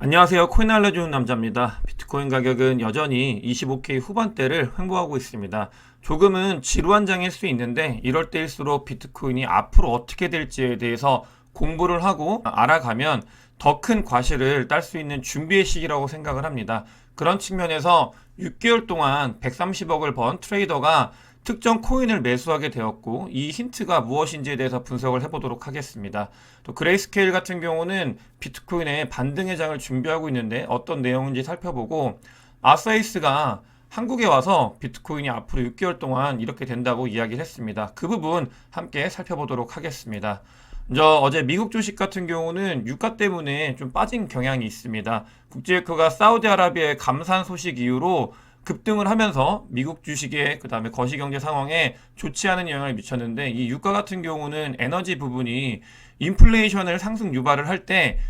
안녕하세요. 코인 알려주는 남자입니다. 비트코인 가격은 여전히 25K 후반대를 횡보하고 있습니다. 조금은 지루한 장일 수 있는데 이럴 때일수록 비트코인이 앞으로 어떻게 될지에 대해서 공부를 하고 알아가면 더 큰 과실을 딸 수 있는 준비의 시기라고 생각을 합니다. 그런 측면에서 6개월 동안 130억을 번 트레이더가 특정 코인을 매수하게 되었고 이 힌트가 무엇인지에 대해서 분석을 해보도록 하겠습니다. 또 그레이스케일 같은 경우는 비트코인의 반등의 장을 준비하고 있는데 어떤 내용인지 살펴보고 아사이스가 한국에 와서 비트코인이 앞으로 6개월 동안 이렇게 된다고 이야기를 했습니다. 그 부분 함께 살펴보도록 하겠습니다. 먼저 어제 미국 주식 같은 경우는 유가 때문에 좀 빠진 경향이 있습니다. 국제유가가 사우디아라비아의 감산 소식 이후로 급등을 하면서 미국 주식의 그다음에 거시경제 상황에 좋지 않은 영향을 미쳤는데 이 유가 같은 경우는 에너지 부분이 인플레이션을 상승 유발을 할 때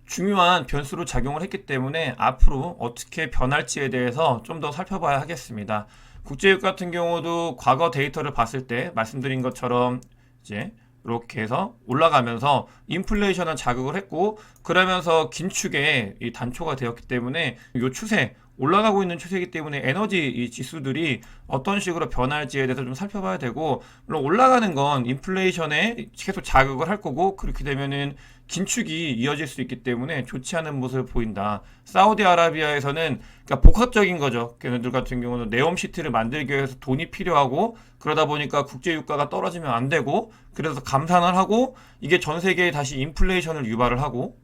중요한 변수로 작용을 했기 때문에 앞으로 어떻게 변할지에 대해서 좀 더 살펴봐야 하겠습니다. 국제유가 같은 경우도 과거 데이터를 봤을 때 말씀드린 것처럼 이제 이렇게 해서 올라가면서 인플레이션을 자극을 했고 그러면서 긴축의 이 단초가 되었기 때문에 이 추세 올라가고 있는 추세이기 때문에 에너지 이 지수들이 어떤 식으로 변할지에 대해서 좀 살펴봐야 되고 물론 올라가는 건 인플레이션에 계속 자극을 할 거고 그렇게 되면은 긴축이 이어질 수 있기 때문에 좋지 않은 모습을 보인다. 사우디아라비아에서는 그러니까 복합적인 거죠. 걔네들 같은 경우는 네옴시티를 만들기 위해서 돈이 필요하고 그러다 보니까 국제 유가가 떨어지면 안 되고 그래서 감산을 하고 이게 전 세계에 다시 인플레이션을 유발을 하고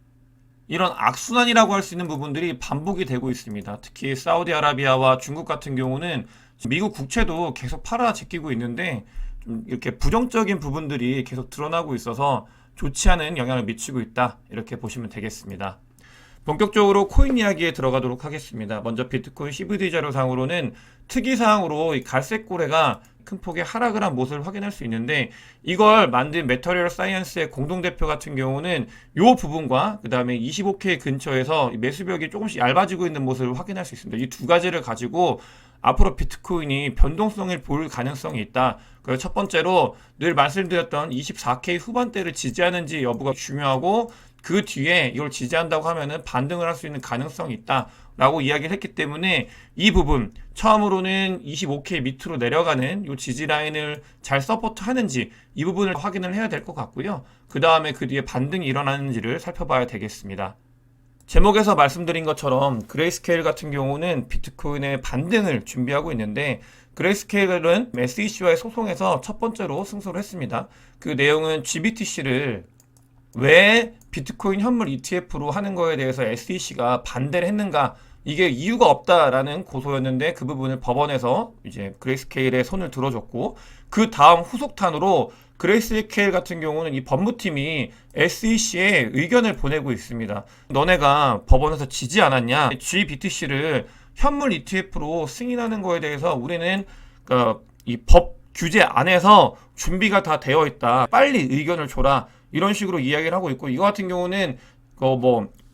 이런 악순환이라고 할 수 있는 부분들이 반복이 되고 있습니다. 특히 사우디아라비아와 중국 같은 경우는 미국 국채도 계속 팔아 제끼고 있는데 좀 이렇게 부정적인 부분들이 계속 드러나고 있어서 좋지 않은 영향을 미치고 있다. 이렇게 보시면 되겠습니다. 본격적으로 코인 이야기에 들어가도록 하겠습니다. 먼저 비트코인 CVD 자료상으로는 특이사항으로 이 갈색 고래가 큰 폭의 하락을 한 모습을 확인할 수 있는데 이걸 만든 메터리얼 사이언스의 공동대표 같은 경우는 이 부분과 그 다음에 25K 근처에서 매수벽이 조금씩 얇아지고 있는 모습을 확인할 수 있습니다. 이 두 가지를 가지고 앞으로 비트코인이 변동성을 보일 가능성이 있다. 그래서 첫 번째로 늘 말씀드렸던 24K 후반대를 지지하는지 여부가 중요하고 그 뒤에 이걸 지지한다고 하면은 반등을 할 수 있는 가능성이 있다. 라고 이야기를 했기 때문에 이 부분 처음으로는 25K 밑으로 내려가는 이 지지 라인을 잘 서포트 하는지 이 부분을 확인을 해야 될 것 같고요. 그 다음에 그 뒤에 반등이 일어나는지를 살펴봐야 되겠습니다. 제목에서 말씀드린 것처럼 그레이스케일 같은 경우는 비트코인의 반등을 준비하고 있는데 그레이스케일은 SEC와의 소송에서 첫 번째로 승소를 했습니다. 그 내용은 GBTC를 왜 비트코인 현물 ETF로 하는 거에 대해서 SEC가 반대를 했는가 이게 이유가 없다라는 고소였는데 그 부분을 법원에서 이제 그레이스케일에 손을 들어줬고 그 다음 후속탄으로 그레이스케일 같은 경우는 이 법무팀이 SEC에 의견을 보내고 있습니다. 너네가 법원에서 지지 않았냐? GBTC를 현물 ETF로 승인하는 거에 대해서 우리는 이 법 규제 안에서 준비가 다 되어 있다. 빨리 의견을 줘라. 이런 식으로 이야기를 하고 있고 이거 같은 경우는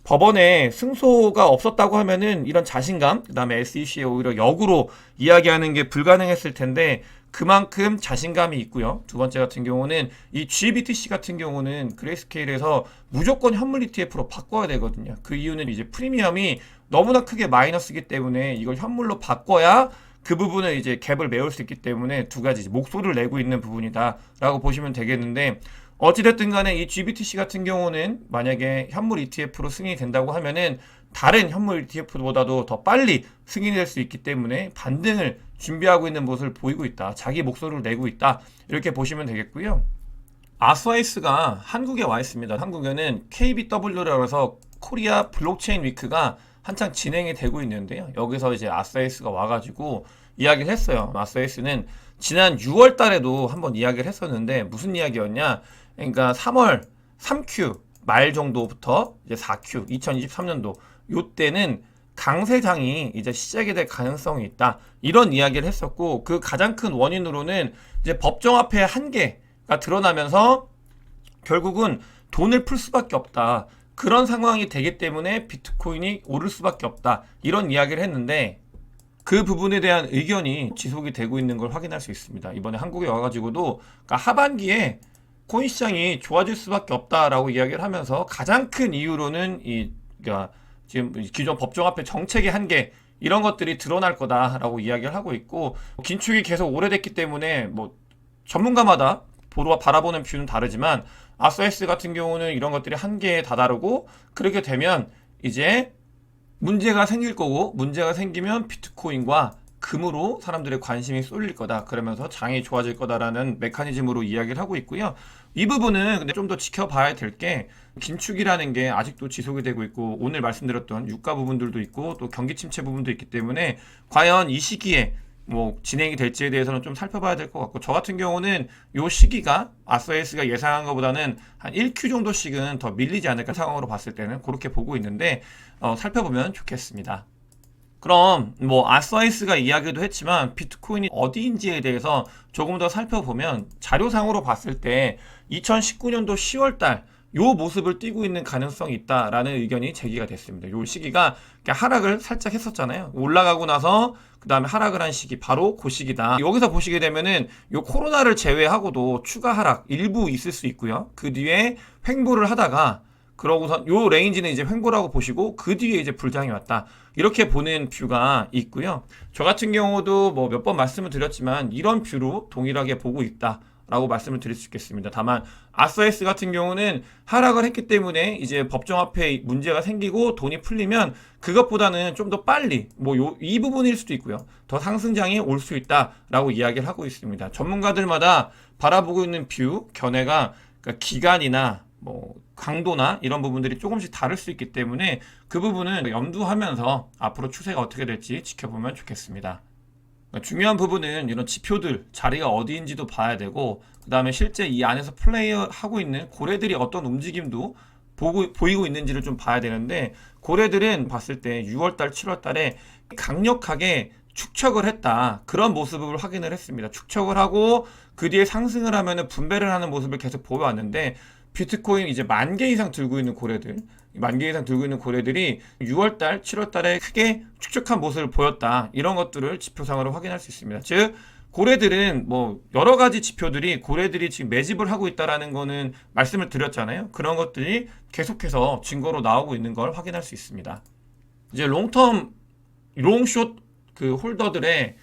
법원에 승소가 없었다고 하면은 이런 자신감 그다음에 SEC에 오히려 역으로 이야기하는 게 불가능했을 텐데 그만큼 자신감이 있고요. 두 번째 같은 경우는 이 GBTC 같은 경우는 그레이스케일에서 무조건 현물 ETF로 바꿔야 되거든요. 그 이유는 이제 프리미엄이 너무나 크게 마이너스이기 때문에 이걸 현물로 바꿔야 그 부분을 이제 갭을 메울 수 있기 때문에 두 가지 목소리를 내고 있는 부분이다라고 보시면 되겠는데 어찌됐든 간에 이 GBTC 같은 경우는 만약에 현물 ETF로 승인이 된다고 하면은 다른 현물 ETF보다도 더 빨리 승인이 될 수 있기 때문에 반등을 준비하고 있는 모습을 보이고 있다. 자기 목소리를 내고 있다. 이렇게 보시면 되겠고요. 아스와이스가 한국에 와 있습니다. 한국에는 KBW라고 해서 코리아 블록체인 위크가 한창 진행이 되고 있는데요. 여기서 이제 아스와이스가 와가지고 이야기를 했어요. 아스와이스는 지난 6월 달에도 한번 이야기를 했었는데 무슨 이야기였냐? 그러니까 3월 3Q 말 정도부터 이제 4Q 2023년도 요때는 강세장이 이제 시작이 될 가능성이 있다. 이런 이야기를 했었고 그 가장 큰 원인으로는 이제 법정 화폐의 한계가 드러나면서 결국은 돈을 풀 수밖에 없다. 그런 상황이 되기 때문에 비트코인이 오를 수밖에 없다. 이런 이야기를 했는데 그 부분에 대한 의견이 지속이 되고 있는 걸 확인할 수 있습니다. 이번에 한국에 와가지고도 그러니까 하반기에 코인 시장이 좋아질 수밖에 없다라고 이야기를 하면서 가장 큰 이유로는 이 그러니까 지금 기존 법정화폐 정책의 한계 이런 것들이 드러날 거다라고 이야기를 하고 있고, 긴축이 계속 오래됐기 때문에 뭐 전문가마다 바라보는 뷰는 다르지만 아서에스 같은 경우는 이런 것들이 한계에 다다르고, 그렇게 되면 이제 문제가 생길 거고, 문제가 생기면 비트코인과 금으로 사람들의 관심이 쏠릴 거다. 그러면서 장이 좋아질 거다라는 메커니즘으로 이야기를 하고 있고요. 이 부분은 근데 좀 더 지켜봐야 될 게, 긴축이라는 게 아직도 지속이 되고 있고, 오늘 말씀드렸던 유가 부분들도 있고 또 경기 침체 부분도 있기 때문에 과연 이 시기에 뭐 진행이 될지에 대해서는 좀 살펴봐야 될 것 같고, 저 같은 경우는 요 시기가 아서에스가 예상한 것보다는 한 1Q 정도씩은 더 밀리지 않을까, 상황으로 봤을 때는 그렇게 보고 있는데 살펴보면 좋겠습니다. 그럼 뭐 아서에스가 이야기도 했지만 비트코인이 어디인지에 대해서 조금 더 살펴보면, 자료상으로 봤을 때 2019년도 10월달 요 모습을 띠고 있는 가능성이 있다라는 의견이 제기가 됐습니다. 요 시기가 하락을 살짝 했었잖아요. 올라가고 나서 그 다음에 하락을 한 시기, 바로 그 시기다. 여기서 보시게 되면은 요 코로나를 제외하고도 추가 하락 일부 있을 수 있고요. 그 뒤에 횡보를 하다가, 그러고선 요 레인지는 이제 횡보라고 보시고 그 뒤에 이제 불장이 왔다, 이렇게 보는 뷰가 있고요. 저 같은 경우도 뭐 몇 번 말씀을 드렸지만 이런 뷰로 동일하게 보고 있다 라고 말씀을 드릴 수 있겠습니다. 다만 아서에스 같은 경우는 하락을 했기 때문에 이제 법정화폐 문제가 생기고 돈이 풀리면 그것보다는 좀 더 빨리 이 부분일 수도 있고요, 더 상승장이 올 수 있다라고 이야기를 하고 있습니다. 전문가들마다 바라보고 있는 뷰 견해가, 그러니까 기간이나 뭐 강도나 이런 부분들이 조금씩 다를 수 있기 때문에 그 부분은 염두하면서 앞으로 추세가 어떻게 될지 지켜보면 좋겠습니다. 중요한 부분은 이런 지표들 자리가 어디인지도 봐야 되고, 그 다음에 실제 이 안에서 플레이하고 있는 고래들이 어떤 움직임도 보이고 있는지를 좀 봐야 되는데, 고래들은 봤을 때 6월달 7월달에 강력하게 축척을 했다, 그런 모습을 확인을 했습니다. 축척을 하고 그 뒤에 상승을 하면은 분배를 하는 모습을 계속 보여왔는데, 비트코인 이제 10,000개 이상 들고 있는 고래들, 10,000개 이상 들고 있는 고래들이 6월달, 7월달에 크게 축적한 모습을 보였다, 이런 것들을 지표상으로 확인할 수 있습니다. 즉 고래들은 뭐 여러 가지 지표들이 고래들이 지금 매집을 하고 있다라는 거는 말씀을 드렸잖아요. 그런 것들이 계속해서 증거로 나오고 있는 걸 확인할 수 있습니다. 이제 롱숏 그 홀더들의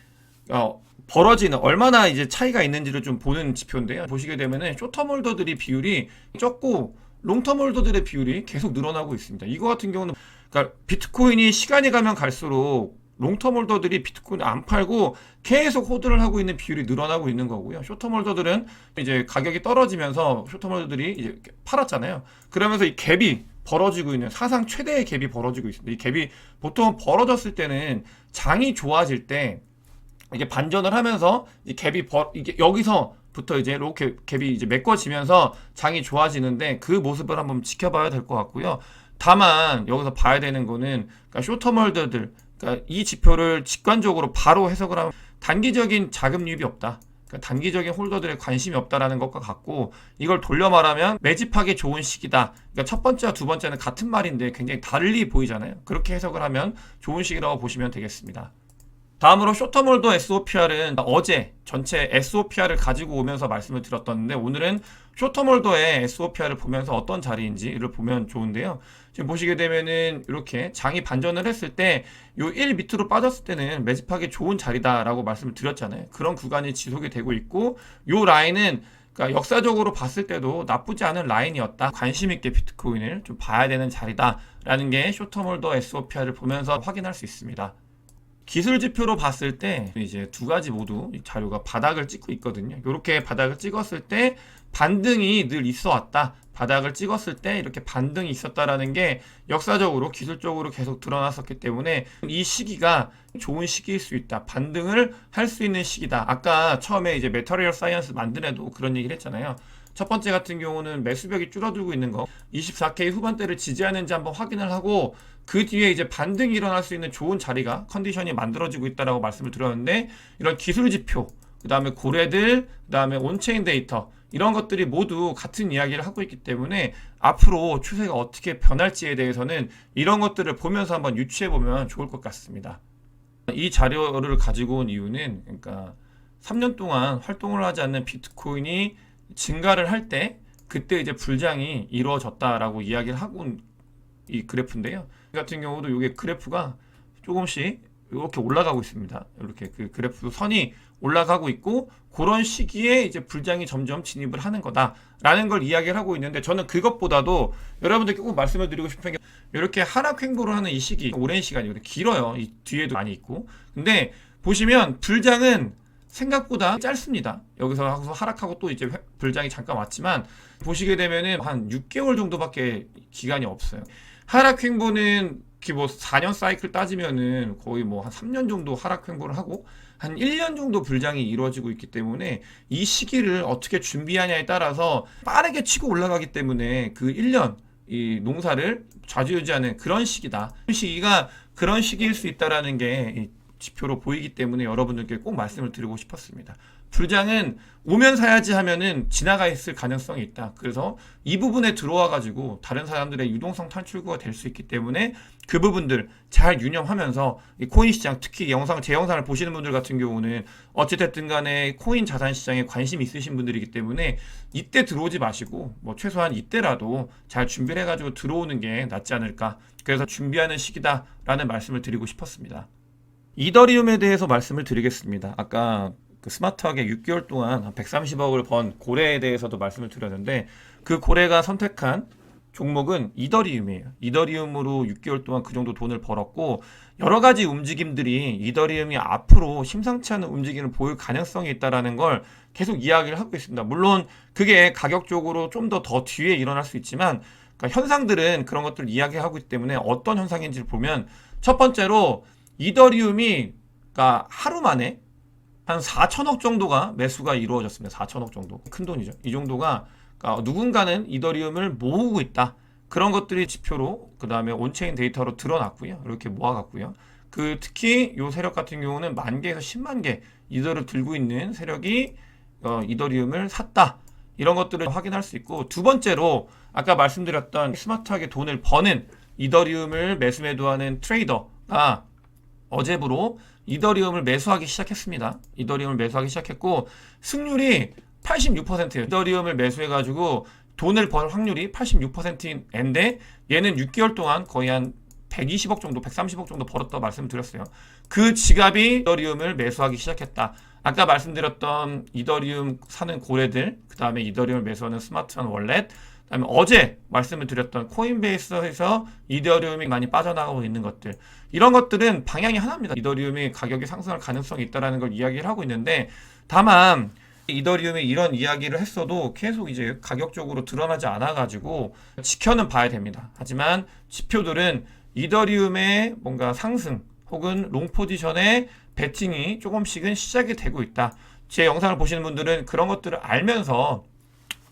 벌어지는 얼마나 이제 차이가 있는지를 좀 보는 지표인데요. 보시게 되면은 숏텀 홀더들이 비율이 적고 롱텀 홀더들의 비율이 계속 늘어나고 있습니다. 이거 같은 경우는, 그러니까 비트코인이 시간이 가면 갈수록 롱텀 홀더들이 비트코인을 안 팔고 계속 호드를 하고 있는 비율이 늘어나고 있는 거고요. 숏텀 홀더들은 이제 가격이 떨어지면서 숏텀 홀더들이 이제 팔았잖아요. 그러면서 이 갭이 벌어지고 있는, 사상 최대의 갭이 벌어지고 있습니다. 이 갭이 보통 벌어졌을 때는 장이 좋아질 때 이게 반전을 하면서 이 갭이 이게 여기서부터 이제 이렇게 갭이 이제 메꿔지면서 장이 좋아지는데, 그 모습을 한번 지켜봐야 될 것 같고요. 다만 여기서 봐야 되는 거는, 그러니까 숏텀 홀더들, 그러니까 이 지표를 직관적으로 바로 해석을 하면 단기적인 자금 유입이 없다, 그러니까 단기적인 홀더들의 관심이 없다라는 것과 같고, 이걸 돌려 말하면 매집하기 좋은 시기다. 그러니까 첫 번째와 두 번째는 같은 말인데 굉장히 달리 보이잖아요. 그렇게 해석을 하면 좋은 시기라고 보시면 되겠습니다. 다음으로 숏텀 홀더 SOPR은 어제 전체 SOPR을 가지고 오면서 말씀을 드렸었는데, 오늘은 숏텀 홀더의 SOPR을 보면서 어떤 자리인지를 보면 좋은데요. 지금 보시게 되면은 이렇게 장이 반전을 했을 때 요 1 밑으로 빠졌을 때는 매집하기 좋은 자리다라고 말씀을 드렸잖아요. 그런 구간이 지속이 되고 있고, 요 라인은 그러니까 역사적으로 봤을 때도 나쁘지 않은 라인이었다. 관심 있게 비트코인을 좀 봐야 되는 자리다라는 게 숏텀 홀더 SOPR을 보면서 확인할 수 있습니다. 기술 지표로 봤을 때 이제 두 가지 모두 이 자료가 바닥을 찍고 있거든요. 이렇게 바닥을 찍었을 때 반등이 늘 있어 왔다. 바닥을 찍었을 때 이렇게 반등이 있었다라는 게 역사적으로 기술적으로 계속 드러났었기 때문에 이 시기가 좋은 시기일 수 있다. 반등을 할 수 있는 시기다. 아까 처음에 이제 메터리얼 사이언스 만드에도 그런 얘기를 했잖아요. 첫 번째 같은 경우는 매수벽이 줄어들고 있는 거, 24K 후반대를 지지하는지 한번 확인을 하고, 그 뒤에 이제 반등이 일어날 수 있는 좋은 자리가, 컨디션이 만들어지고 있다라고 말씀을 드렸는데, 이런 기술 지표, 그 다음에 고래들, 그 다음에 온체인 데이터, 이런 것들이 모두 같은 이야기를 하고 있기 때문에 앞으로 추세가 어떻게 변할지에 대해서는 이런 것들을 보면서 한번 유추해 보면 좋을 것 같습니다. 이 자료를 가지고 온 이유는, 그러니까 3년 동안 활동을 하지 않는 비트코인이 증가를 할 때, 그때 이제 불장이 이루어졌다라고 이야기를 하고 이 그래프인데요. 이 같은 경우도 이게 그래프가 조금씩 이렇게 올라가고 있습니다. 이렇게 그 그래프 선이 올라가고 있고 그런 시기에 이제 불장이 점점 진입을 하는 거다라는 걸 이야기를 하고 있는데 저는 그것보다도 여러분들께 꼭 말씀을 드리고 싶은 게 이렇게 하락 횡보를 하는 이 시기 오랜 시간이거든요. 길어요. 이 뒤에도 많이 있고. 근데 보시면 불장은 생각보다 짧습니다. 여기서 하락하고 또 이제 불장이 잠깐 왔지만 보시게 되면은 한 6개월 정도밖에 기간이 없어요. 하락 횡보는 뭐 4년 사이클 따지면은 거의 뭐 한 3년 정도 하락 횡보를 하고 한 1년 정도 불장이 이루어지고 있기 때문에 이 시기를 어떻게 준비하냐에 따라서 빠르게 치고 올라가기 때문에 그 1년 이 농사를 좌지우지하는 그런 시기다. 시기가 그런 시기일 수 있다라는 게 지표로 보이기 때문에 여러분들께 꼭 말씀을 드리고 싶었습니다. 불장은 오면 사야지 하면은 지나가 있을 가능성이 있다. 그래서 이 부분에 들어와 가지고 다른 사람들의 유동성 탈출구가 될 수 있기 때문에 그 부분들 잘 유념하면서 이 코인 시장, 특히 제 영상을 보시는 분들 같은 경우는 어찌됐든 간에 코인 자산 시장에 관심 있으신 분들이기 때문에 이때 들어오지 마시고 뭐 최소한 이때라도 잘 준비를 해가지고 들어오는 게 낫지 않을까. 그래서 준비하는 시기다라는 말씀을 드리고 싶었습니다. 이더리움에 대해서 말씀을 드리겠습니다. 아까 그 스마트하게 6개월 동안 한 130억을 번 고래에 대해서도 말씀을 드렸는데 그 고래가 선택한 종목은 이더리움이에요. 이더리움으로 6개월 동안 그 정도 돈을 벌었고 여러 가지 움직임들이 이더리움이 앞으로 심상치 않은 움직임을 보일 가능성이 있다라는 걸 계속 이야기를 하고 있습니다. 물론 그게 가격적으로 좀 더 뒤에 일어날 수 있지만 그러니까 현상들은 그런 것들을 이야기하고 있기 때문에 어떤 현상인지를 보면 첫 번째로 이더리움이 그러니까 하루 만에 한 4천억 정도가 매수가 이루어졌습니다. 4천억 정도. 큰 돈이죠. 이 정도가 그러니까 누군가는 이더리움을 모으고 있다. 그런 것들이 지표로 그다음에 온체인 데이터로 드러났고요. 이렇게 모아갔고요. 특히 이 세력 같은 경우는 10,000개에서 10만 개 이더를 들고 있는 세력이 이더리움을 샀다. 이런 것들을 확인할 수 있고 두 번째로 아까 말씀드렸던 스마트하게 돈을 버는 이더리움을 매수 매도하는 트레이더가 어제부로 이더리움을 매수하기 시작했습니다. 이더리움을 매수하기 시작했고 승률이 86%예요. 이더리움을 매수해가지고 돈을 벌 확률이 86%인데 얘는 6개월 동안 거의 한 120억 정도, 130억 정도 벌었다고 말씀드렸어요. 그 지갑이 이더리움을 매수하기 시작했다. 아까 말씀드렸던 이더리움 사는 고래들, 그 다음에 이더리움을 매수하는 스마트한 월렛, 그다음에 어제 말씀을 드렸던 코인베이스에서 이더리움이 많이 빠져나가고 있는 것들 이런 것들은 방향이 하나입니다. 이더리움이 가격이 상승할 가능성이 있다는 걸 이야기를 하고 있는데 다만 이더리움이 이런 이야기를 했어도 계속 이제 가격적으로 드러나지 않아 가지고 지켜는 봐야 됩니다. 하지만 지표들은 이더리움의 뭔가 상승 혹은 롱 포지션의 베팅이 조금씩은 시작이 되고 있다. 제 영상을 보시는 분들은 그런 것들을 알면서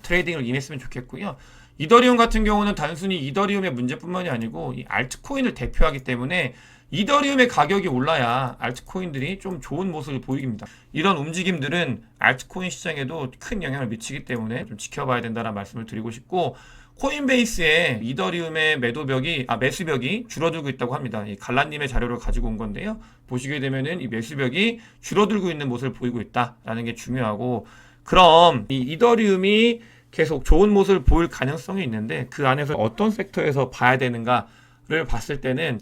트레이딩을 임했으면 좋겠고요. 이더리움 같은 경우는 단순히 이더리움의 문제뿐만이 아니고 이 알트코인을 대표하기 때문에 이더리움의 가격이 올라야 알트코인들이 좀 좋은 모습을 보입니다. 이런 움직임들은 알트코인 시장에도 큰 영향을 미치기 때문에 좀 지켜봐야 된다는 말씀을 드리고 싶고 코인베이스의 이더리움의 매수벽이 줄어들고 있다고 합니다. 이 갈란님의 자료를 가지고 온 건데요. 보시게 되면은 이 매수벽이 줄어들고 있는 모습을 보이고 있다라는 게 중요하고 그럼 이 이더리움이 계속 좋은 모습을 보일 가능성이 있는데 그 안에서 어떤 섹터에서 봐야 되는가를 봤을 때는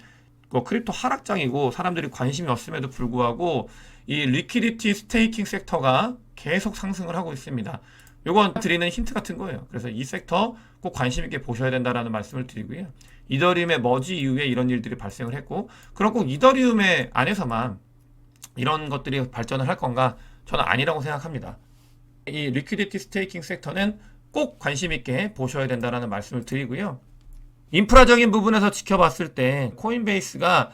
크립토 하락장이고 사람들이 관심이 없음에도 불구하고 이 리퀴디티 스테이킹 섹터가 계속 상승을 하고 있습니다. 이건 드리는 힌트 같은 거예요. 그래서 이 섹터 꼭 관심 있게 보셔야 된다라는 말씀을 드리고요. 이더리움의 머지 이후에 이런 일들이 발생을 했고 그럼 꼭 이더리움의 안에서만 이런 것들이 발전을 할 건가? 저는 아니라고 생각합니다. 이 리퀴디티 스테이킹 섹터는 꼭 관심 있게 보셔야 된다라는 말씀을 드리고요. 인프라적인 부분에서 지켜봤을 때 코인베이스가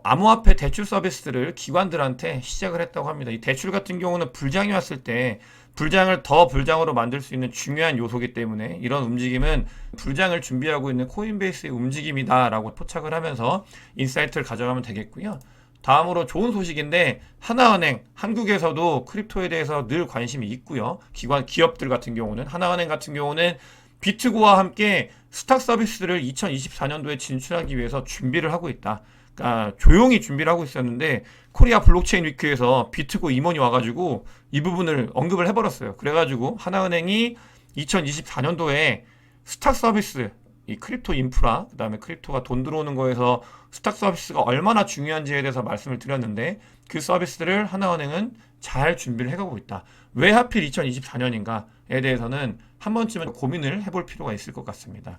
암호화폐 대출 서비스를 기관들한테 시작을 했다고 합니다. 이 대출 같은 경우는 불장이 왔을 때 불장을 더 불장으로 만들 수 있는 중요한 요소이기 때문에 이런 움직임은 불장을 준비하고 있는 코인베이스의 움직임이다라고 포착을 하면서 인사이트를 가져가면 되겠고요. 다음으로 좋은 소식인데 하나은행, 한국에서도 크립토에 대해서 늘 관심이 있고요. 기업들 같은 경우는 하나은행 같은 경우는 비트고와 함께 스탁 서비스를 2024년도에 진출하기 위해서 준비를 하고 있다. 그러니까 조용히 준비를 하고 있었는데 코리아 블록체인 위크에서 비트고 임원이 와가지고 이 부분을 언급을 해버렸어요. 그래가지고 하나은행이 2024년도에 스탁 서비스 이 크립토 인프라, 그 다음에 크립토가 돈 들어오는 거에서 스탁 서비스가 얼마나 중요한지에 대해서 말씀을 드렸는데 그 서비스를 하나은행은 잘 준비를 해가고 있다. 왜 하필 2024년인가에 대해서는 한 번쯤은 고민을 해볼 필요가 있을 것 같습니다.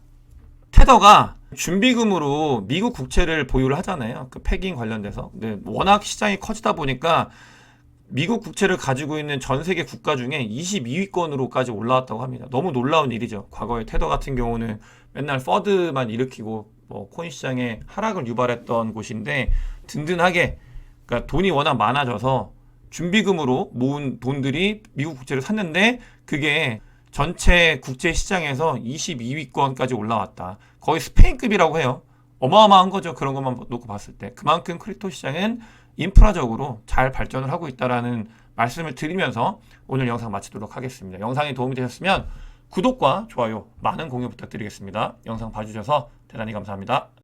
테더가 준비금으로 미국 국채를 보유를 하잖아요. 그 패깅 관련돼서. 근데 워낙 시장이 커지다 보니까 미국 국채를 가지고 있는 전 세계 국가 중에 22위권으로까지 올라왔다고 합니다. 너무 놀라운 일이죠. 과거에 테더 같은 경우는 맨날 퍼드만 일으키고 뭐 코인 시장에 하락을 유발했던 곳인데 든든하게, 그러니까 돈이 워낙 많아져서 준비금으로 모은 돈들이 미국 국채를 샀는데 그게 전체 국제 시장에서 22위권까지 올라왔다. 거의 스페인급이라고 해요. 어마어마한 거죠. 그런 것만 놓고 봤을 때. 그만큼 크립토 시장은 인프라적으로 잘 발전을 하고 있다라는 말씀을 드리면서 오늘 영상 마치도록 하겠습니다. 영상이 도움이 되셨으면 구독과 좋아요, 많은 공유 부탁드리겠습니다. 영상 봐주셔서 대단히 감사합니다.